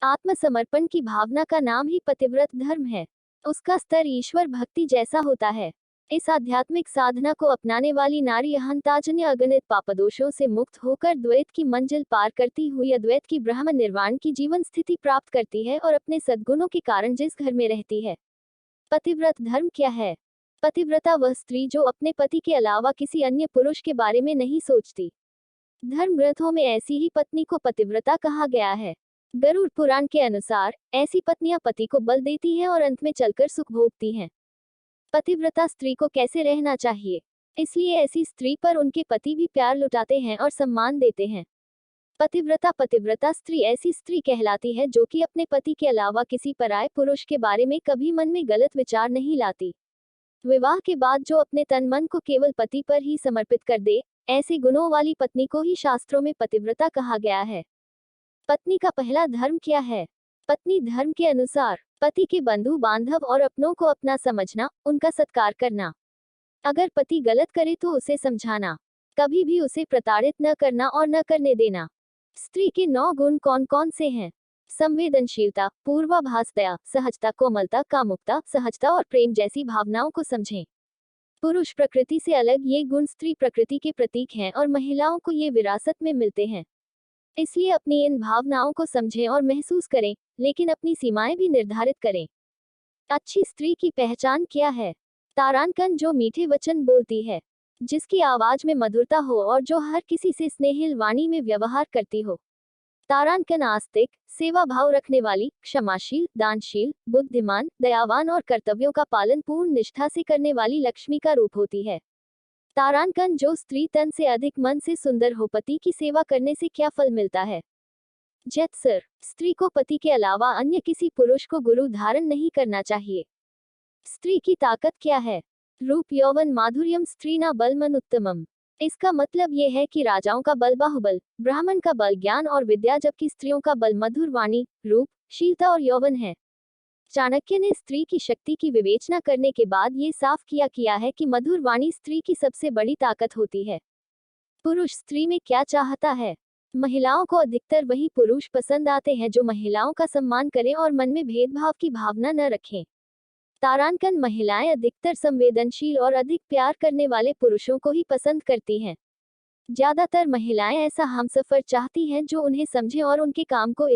आत्मसमर्पण की भावना का नाम ही पतिव्रत धर्म है। उसका स्तर ईश्वर भक्ति जैसा होता है। इस आध्यात्मिक साधना को अपनाने वाली नारी अहंताजन्य अगणित पापदोषों से मुक्त होकर द्वैत की मंजिल पार करती हुई अद्वैत की ब्रह्म निर्वाण की जीवन स्थिति प्राप्त करती है और अपने सद्गुणों के कारण जिस घर में रहती है। पतिव्रत धर्म क्या है? पतिव्रता वह स्त्री जो अपने पति के अलावा किसी अन्य पुरुष के बारे में नहीं सोचती। धर्म ग्रंथों में ऐसी ही पत्नी को पतिव्रता कहा गया है। गरुड़ पुराण के अनुसार ऐसी पत्नियां पति को बल देती हैं और अंत में चलकर सुख भोगती हैं। पतिव्रता स्त्री को कैसे रहना चाहिए? इसलिए ऐसी स्त्री पर उनके पति भी प्यार लुटाते हैं और सम्मान देते हैं। पतिव्रता स्त्री ऐसी स्त्री कहलाती है जो कि अपने पति के अलावा किसी पराये पुरुष के बारे में कभी मन में गलत विचार नहीं लाती। विवाह के बाद जो अपने तन मन को केवल पति पर ही समर्पित कर दे, ऐसे गुणों वाली पत्नी को ही शास्त्रों में पतिव्रता कहा गया है। पत्नी का पहला धर्म क्या है? पत्नी धर्म के अनुसार पति के बंधु बांधव और अपनों को अपना समझना, उनका सत्कार करना। अगर पति गलत करे तो उसे समझाना, कभी भी उसे प्रताड़ित न करना और न करने देना। स्त्री के 9 गुण कौन कौन से हैं? संवेदनशीलता, पूर्वाभास, दया, सहजता, कोमलता, कामुकता, सहजता और प्रेम जैसी भावनाओं को समझें। पुरुष प्रकृति से अलग ये गुण स्त्री प्रकृति के प्रतीक हैं और महिलाओं को ये विरासत में मिलते हैं। इसलिए अपनी इन भावनाओं को समझें और महसूस करें, लेकिन अपनी सीमाएं भी निर्धारित करें। अच्छी स्त्री की पहचान क्या है? तारांकन जो मीठे वचन बोलती है, जिसकी आवाज में मधुरता हो और जो हर किसी से स्नेहिल वाणी में व्यवहार करती हो। तारांकन आस्तिक, सेवा भाव रखने वाली, क्षमाशील, दानशील, बुद्धिमान, दयावान और कर्तव्यों का पालन पूर्ण निष्ठा से करने वाली लक्ष्मी का रूप होती है। तारांकन जो स्त्री तन से अधिक मन से सुंदर हो। पति की सेवा करने से क्या फल मिलता है? जत्सर, स्त्री को पति के अलावा अन्य किसी पुरुष को गुरु धारण नहीं करना चाहिए। स्त्री की ताकत क्या है? रूप, यौवन, माधुर्यम, स्त्रीना बलमन उत्तमम। इसका मतलब ये है कि राजाओं का बल बाहुबल, ब्राह्मण का बल ज्ञान और विद्या, जबकि स्त्रियों का बल मधुर वाणी, रूप, शीलता और यौवन है। चाणक्य ने स्त्री की शक्ति की विवेचना करने के बाद ये साफ किया है कि मधुर वाणी स्त्री की सबसे बड़ी ताकत होती है। पुरुष स्त्री में क्या चाहता है? महिलाओं को अधिकतर वही पुरुष पसंद आते हैं जो महिलाओं का सम्मान करें और मन में भेदभाव की भावना न रखें। तारांकन महिलाएं अधिकतर संवेदनशील और अधिक प्यार करने वाले पुरुषों को ही पसंद करती हैं। ज्यादातर महिलाएं ऐसा हमसफर चाहती हैं जो उन्हें समझे और उनके काम को